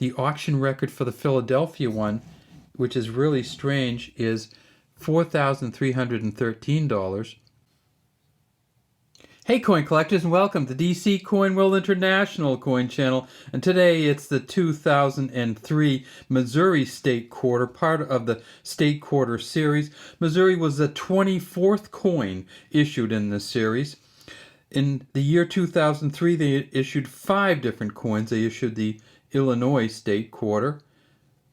The auction record for the Philadelphia one, which is really strange, is $4,313. Hey coin collectors, and welcome to DC Coin World International Coin Channel. And today it's the 2003 Missouri State Quarter, part of the State Quarter series. Missouri was the 24th coin issued in this series. In the year 2003, they issued 5 different coins. They issued the Illinois State Quarter,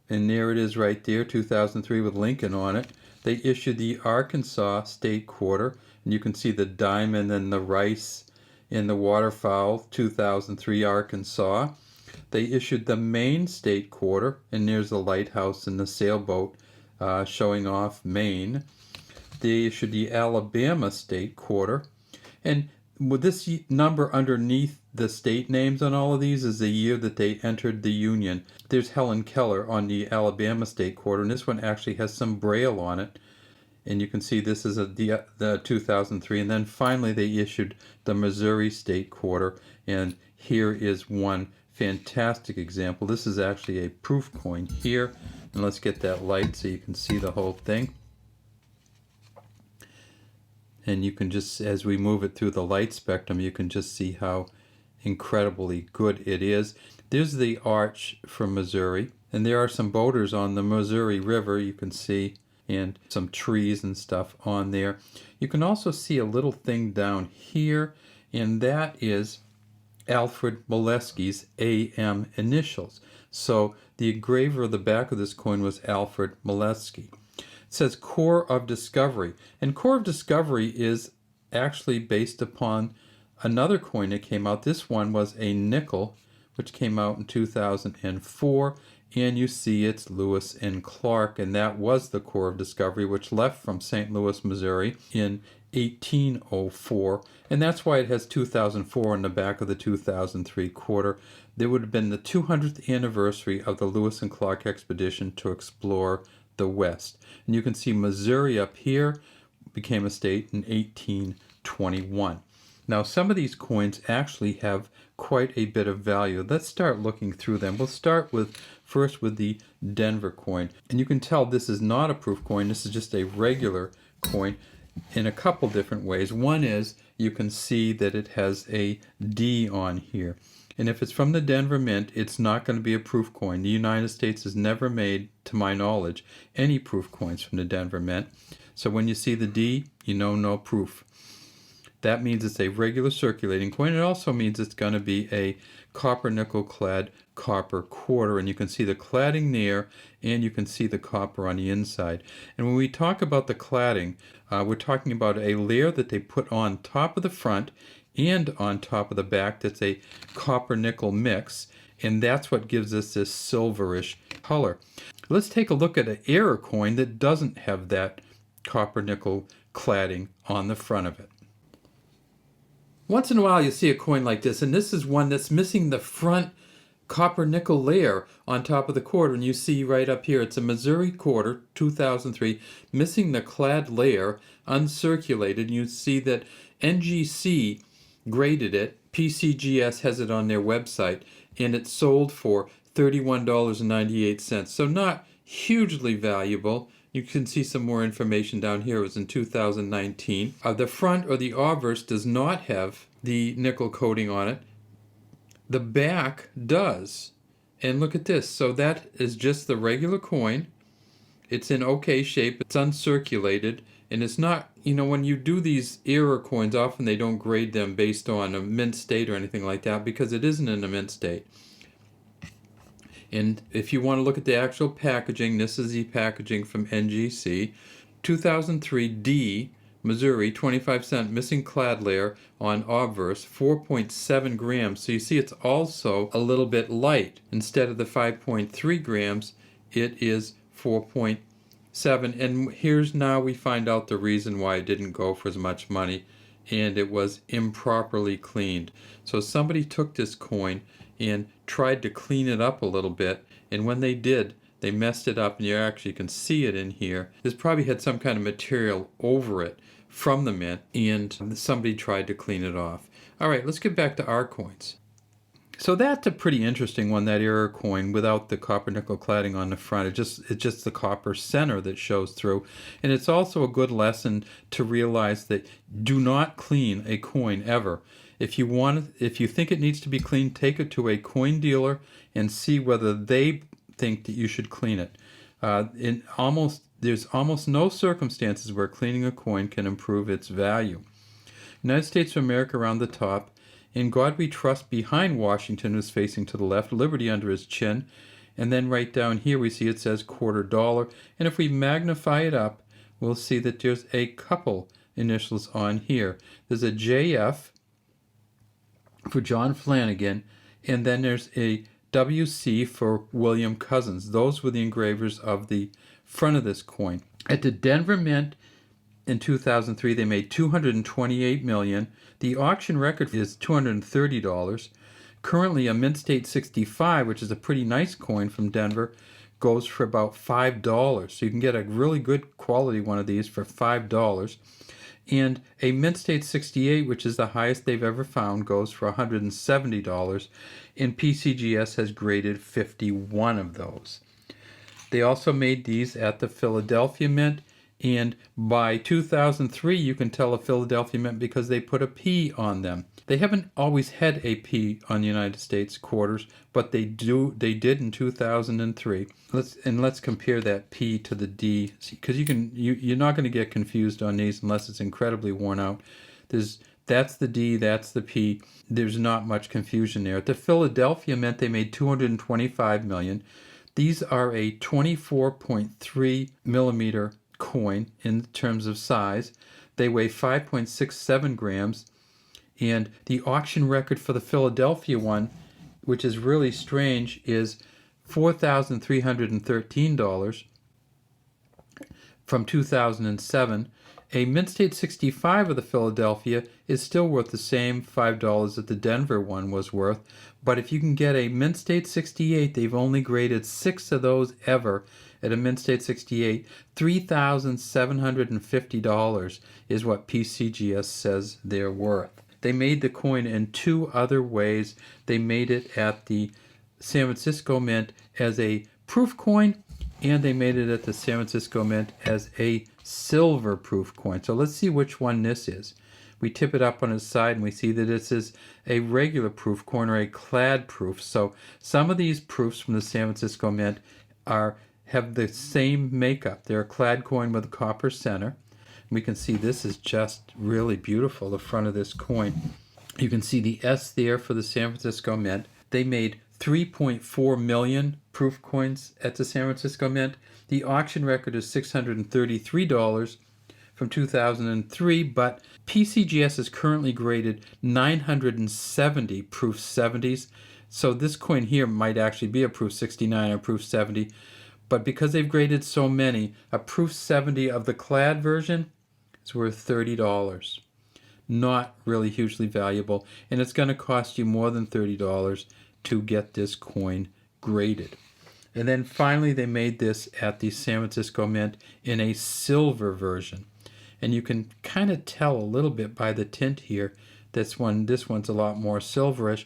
and there it is right there, 2003 with Lincoln on it. They issued the Arkansas State Quarter, and you can see the diamond and the rice in the waterfowl, 2003 Arkansas. They issued the Maine State Quarter, and there's the lighthouse and the sailboat showing off Maine. They issued the Alabama State Quarter, and with this number underneath the state names on all of these is the year that they entered the Union. There's Helen Keller on the Alabama State Quarter, and this one actually has some braille on it. And you can see this is the 2003. And then finally they issued the Missouri State Quarter, and here is one fantastic example. This is actually a proof coin here. And let's get that light so you can see the whole thing. And you can just, as we move it through the light spectrum, you can just see how incredibly good it is. There's the arch from Missouri, and there are some boaters on the Missouri River, you can see, and some trees and stuff on there. You can also see a little thing down here, and that is Alfred Molesky's AM initials. So the engraver of the back of this coin was Alfred Molesky. It says Core of Discovery, and Core of Discovery is actually based upon another coin that came out. This one was a nickel, which came out in 2004, and you see it's Lewis and Clark, and that was the Core of Discovery, which left from St. Louis, Missouri in 1804, and that's why it has 2004 on the back of the 2003 quarter. There would have been the 200th anniversary of the Lewis and Clark expedition to explore the West. And you can see Missouri up here became a state in 1821. Now some of these coins actually have quite a bit of value. Let's start looking through them. We'll start first with the Denver coin. And you can tell this is not a proof coin. This is just a regular coin in a couple different ways. One is you can see that it has a D on here. And if it's from the Denver Mint, it's not going to be a proof coin. The United States has never made, to my knowledge, any proof coins from the Denver Mint. So when you see the D, you know no proof. That means it's a regular circulating coin. It also means it's going to be a copper nickel clad copper quarter. And you can see the cladding there, and you can see the copper on the inside. And when we talk about the cladding, we're talking about a layer that they put on top of the front and on top of the back that's a copper nickel mix, and that's what gives us this silverish color. Let's take a look at an error coin that doesn't have that copper nickel cladding on the front of it. Once in a while you see a coin like this, and this is one that's missing the front copper nickel layer on top of the quarter, and you see right up here it's a Missouri quarter 2003 missing the clad layer, uncirculated, and you see that NGC graded it. PCGS has it on their website, and it sold for $31.98. So not hugely valuable. You can see some more information down here. It was in 2019. The front, or the obverse, does not have the nickel coating on it. The back does. And look at this. So that is just the regular coin. It's in okay shape. It's uncirculated. And it's not, when you do these error coins, often they don't grade them based on a mint state or anything like that, because it isn't in a mint state. And if you want to look at the actual packaging, this is the packaging from NGC. 2003 D, Missouri, 25-cent missing clad layer on obverse, 4.7 grams. So you see it's also a little bit light. Instead of the 5.3 grams, it is 4.7. And here's now we find out the reason why it didn't go for as much money, and it was improperly cleaned. So somebody took this coin and tried to clean it up a little bit, and when they did, they messed it up, and you actually can see it in here. This probably had some kind of material over it from the mint, and somebody tried to clean it off. All right, let's get back to our coins. So that's a pretty interesting one, that error coin without the copper nickel cladding on the front. It's just the copper center that shows through. And it's also a good lesson to realize that do not clean a coin ever. If you think it needs to be cleaned, take it to a coin dealer and see whether they think that you should clean it. There's almost no circumstances where cleaning a coin can improve its value. United States of America around the top. In God We Trust behind Washington is facing to the left, Liberty under his chin. And then right down here we see it says $quarter. And if we magnify it up, we'll see that there's a couple initials on here. There's a JF for John Flanagan, and then there's a WC for William Cousins. Those were the engravers of the front of this coin. At the Denver Mint in 2003, they made $228 million. The auction record is $230. Currently, a Mint State 65, which is a pretty nice coin from Denver, goes for about $5. So you can get a really good quality one of these for $5. And a Mint State 68, which is the highest they've ever found, goes for $170. And PCGS has graded 51 of those. They also made these at the Philadelphia Mint. And by 2003, you can tell a Philadelphia Mint because they put a P on them. They haven't always had a P on the United States quarters, but they did in 2003. Let's compare that P to the D, because you're not going to get confused on these unless it's incredibly worn out. That's the D, that's the P. There's not much confusion there. At the Philadelphia Mint, they made $225 million. These are a 24.3 millimeter coin in terms of size. They weigh 5.67 grams, and the auction record for the Philadelphia one, which is really strange, is $4,313 from 2007. A Mint State 65 of the Philadelphia is still worth the same $5 that the Denver one was worth, but if you can get a Mint State 68, they've only graded 6 of those ever. At a Mint State 68, $3,750 is what PCGS says they're worth. They made the coin in 2 other ways. They made it at the San Francisco Mint as a proof coin, and they made it at the San Francisco Mint as a silver proof coin. So let's see which one this is. We tip it up on its side and we see that this is a regular proof coin or a clad proof. So some of these proofs from the San Francisco Mint have the same makeup. They're a clad coin with a copper center. We can see this is just really beautiful, the front of this coin. You can see the S there for the San Francisco Mint. They made 3.4 million proof coins at the San Francisco Mint. The auction record is $633 from 2003, but PCGS is currently graded 970 proof 70s. So this coin here might actually be a proof 69 or proof 70. But because they've graded so many, a proof 70 of the clad version is worth $30. Not really hugely valuable, and it's going to cost you more than $30 to get this coin graded. And then finally they made this at the San Francisco Mint in a silver version. And you can kind of tell a little bit by the tint here. This one's a lot more silverish.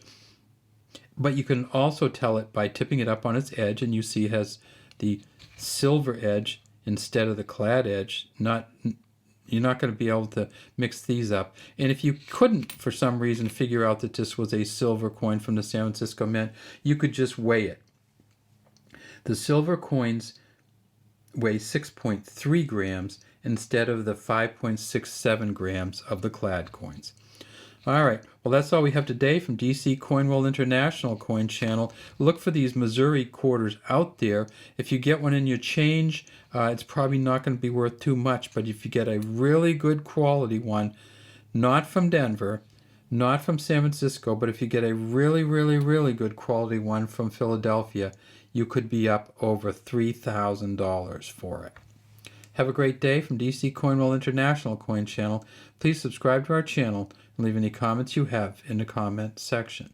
But you can also tell it by tipping it up on its edge, and you see it has the silver edge instead of the clad edge. You're not going to be able to mix these up. And if you couldn't, for some reason, figure out that this was a silver coin from the San Francisco Mint, you could just weigh it. The silver coins weigh 6.3 grams instead of the 5.67 grams of the clad coins. All right, well, that's all we have today from DC Coin World International Coin Channel. Look for these Missouri quarters out there. If you get one in your change, it's probably not going to be worth too much, but if you get a really good quality one, not from Denver, not from San Francisco, but if you get a really, really, really good quality one from Philadelphia, you could be up over $3,000 for it. Have a great day from DC Coin World International Coin Channel. Please subscribe to our channel and leave any comments you have in the comment section.